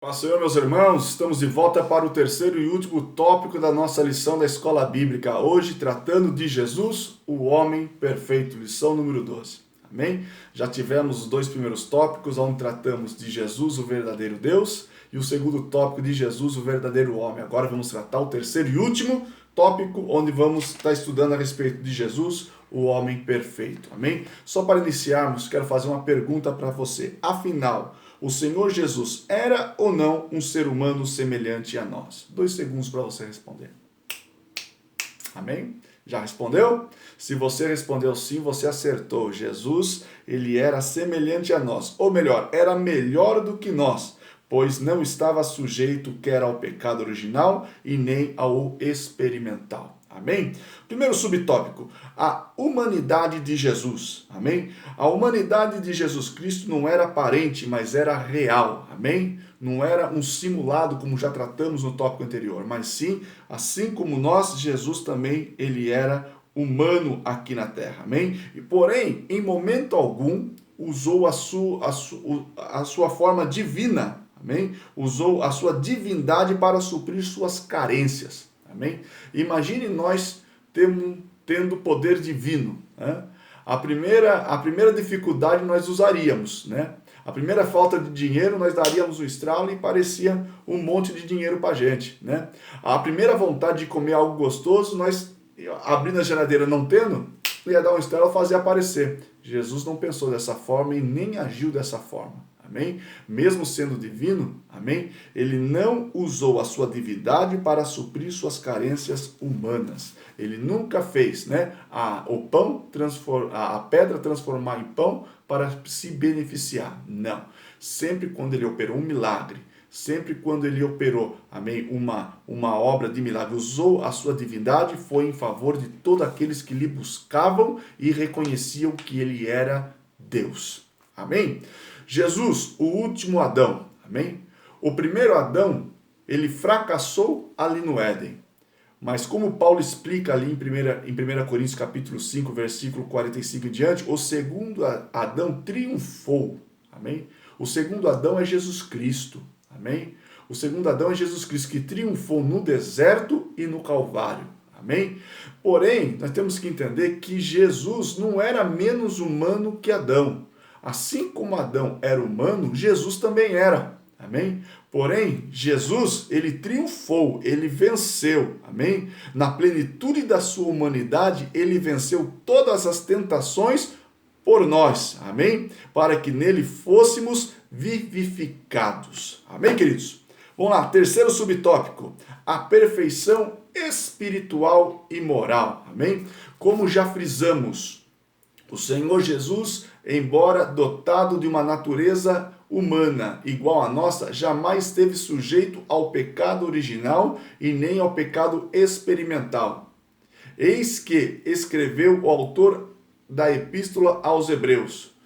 Paz do Senhor, meus irmãos, estamos de volta para o terceiro e último tópico da nossa lição da Escola Bíblica. Hoje, tratando de Jesus, o homem perfeito, lição número 12. Amém? Já tivemos os dois primeiros tópicos, onde tratamos de Jesus, o verdadeiro Deus, e o segundo tópico de Jesus, o verdadeiro homem. Agora vamos tratar o terceiro e último tópico, onde vamos estar estudando a respeito de Jesus, o homem perfeito. Amém? Só para iniciarmos, quero fazer uma pergunta para você. Afinal, o Senhor Jesus era ou não um ser humano semelhante a nós? 2 segundos para você responder. Amém? Já respondeu? Se você respondeu sim, você acertou. Jesus, ele era semelhante a nós. Ou melhor, era melhor do que nós, pois não estava sujeito quer ao pecado original e nem ao experimental. Amém? Primeiro subtópico, a humanidade de Jesus. Amém? A humanidade de Jesus Cristo não era aparente, mas era real. Amém? Não era um simulado, como já tratamos no tópico anterior, mas sim, assim como nós, Jesus também, ele era humano aqui na Terra. Amém? E, porém, em momento algum, usou a sua forma divina. Amém? Usou a sua divindade para suprir suas carências. Amém? Imagine nós tendo poder divino. Né? A primeira dificuldade nós usaríamos, né? A primeira falta de dinheiro nós daríamos um estralo e parecia um monte de dinheiro para a gente, né? A primeira vontade de comer algo gostoso, nós abrindo a geladeira não tendo, ia dar um estralo e fazer aparecer. Jesus não pensou dessa forma e nem agiu dessa forma. Amém? Mesmo sendo divino, amém? Ele não usou a sua divindade para suprir suas carências humanas. Ele nunca fez, né, a pedra transformar em pão para se beneficiar. Não. Sempre quando ele operou um milagre, sempre quando ele operou, amém, uma obra de milagre, usou a sua divindade, foi em favor de todos aqueles que lhe buscavam e reconheciam que ele era Deus. Amém? Jesus, o último Adão, amém? O primeiro Adão, ele fracassou ali no Éden. Mas como Paulo explica ali em 1 Coríntios capítulo 5, versículo 45 em diante, o segundo Adão triunfou, amém? O segundo Adão é Jesus Cristo, amém? O segundo Adão é Jesus Cristo que triunfou no deserto e no Calvário, amém? Porém, nós temos que entender que Jesus não era menos humano que Adão. Assim como Adão era humano, Jesus também era. Amém? Porém, Jesus, ele triunfou, ele venceu. Amém? Na plenitude da sua humanidade, ele venceu todas as tentações por nós. Amém? Para que nele fôssemos vivificados. Amém, queridos? Vamos lá, terceiro subtópico, a perfeição espiritual e moral. Amém? Como já frisamos, o Senhor Jesus, embora dotado de uma natureza humana igual à nossa, jamais esteve sujeito ao pecado original e nem ao pecado experimental. Eis que escreveu o autor da Epístola aos Hebreus,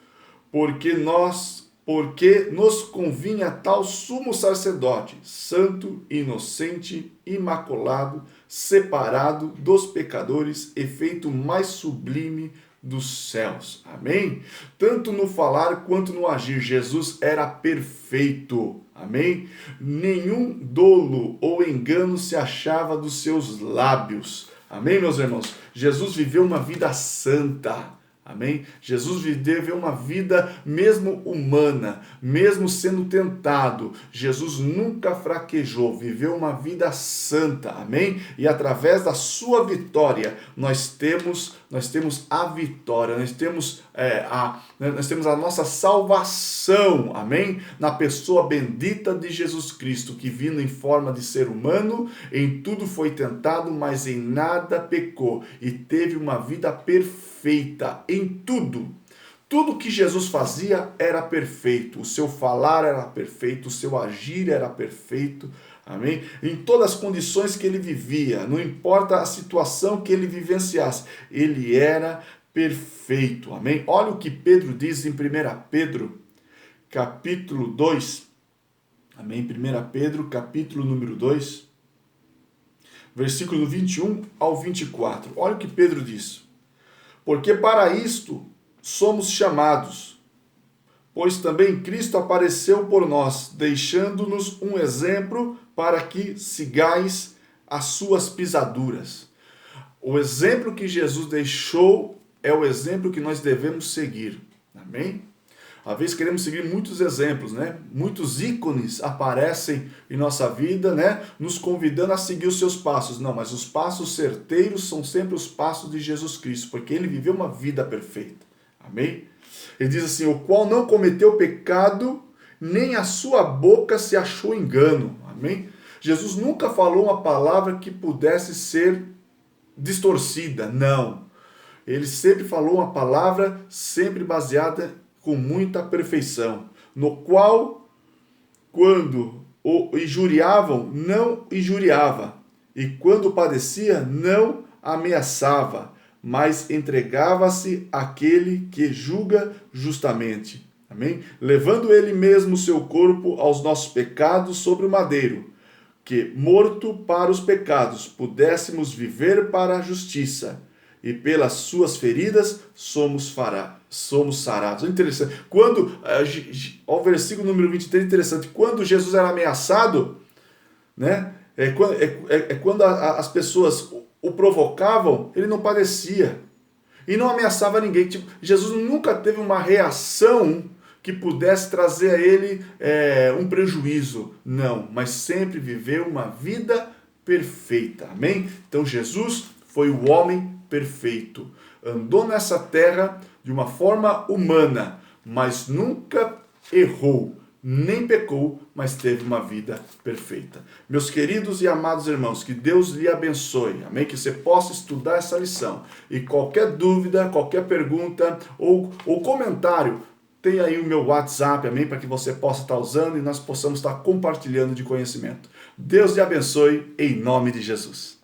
porque nos convinha tal sumo sacerdote, santo, inocente, imaculado, separado dos pecadores, e feito mais sublime dos céus. Amém? Tanto no falar quanto no agir, Jesus era perfeito. Amém? Nenhum dolo ou engano se achava dos seus lábios. Amém, meus irmãos? Jesus viveu uma vida santa. Amém? Jesus viveu uma vida mesmo humana, mesmo sendo tentado. Jesus nunca fraquejou, viveu uma vida santa. Amém? E através da sua vitória, nós temos a vitória, nós temos a nossa salvação. Amém? Na pessoa bendita de Jesus Cristo, que vindo em forma de ser humano, em tudo foi tentado, mas em nada pecou e teve uma vida perfeita em tudo. Tudo que Jesus fazia era perfeito. O seu falar era perfeito, o seu agir era perfeito. Amém? Em todas as condições que ele vivia, não importa a situação que ele vivenciasse, ele era perfeito. Amém? Olha o que Pedro diz em 1 Pedro, capítulo 2. Amém? 1 Pedro, capítulo número 2, versículo 21 ao 24. Olha o que Pedro diz. Porque para isto somos chamados, pois também Cristo apareceu por nós, deixando-nos um exemplo para que sigais as suas pisaduras. O exemplo que Jesus deixou é o exemplo que nós devemos seguir. Amém? Às vezes queremos seguir muitos exemplos, né? Muitos ícones aparecem em nossa vida, né? Nos convidando a seguir os seus passos. Não, mas os passos certeiros são sempre os passos de Jesus Cristo, porque ele viveu uma vida perfeita. Amém? Ele diz assim, o qual não cometeu pecado, nem a sua boca se achou engano. Amém? Jesus nunca falou uma palavra que pudesse ser distorcida. Não. Ele sempre falou uma palavra sempre baseada com muita perfeição, no qual, quando o injuriavam, não injuriava, e quando padecia, não ameaçava, mas entregava-se àquele que julga justamente. Amém? Levando ele mesmo o seu corpo aos nossos pecados sobre o madeiro, que, morto para os pecados, pudéssemos viver para a justiça, e pelas suas feridas somos sarados. Interessante. Quando, o versículo número 23 é interessante. Quando Jesus era ameaçado, né, quando as pessoas o provocavam, ele não padecia. E não ameaçava ninguém. Tipo, Jesus nunca teve uma reação que pudesse trazer a ele um prejuízo. Não, mas sempre viveu uma vida perfeita. Amém? Então Jesus foi o homem perfeito. Andou nessa terra de uma forma humana, mas nunca errou, nem pecou, mas teve uma vida perfeita. Meus queridos e amados irmãos, que Deus lhe abençoe. Amém? Que você possa estudar essa lição. E qualquer dúvida, qualquer pergunta ou comentário, tem aí o meu WhatsApp, amém? Para que você possa estar usando e nós possamos estar compartilhando de conhecimento. Deus lhe abençoe em nome de Jesus.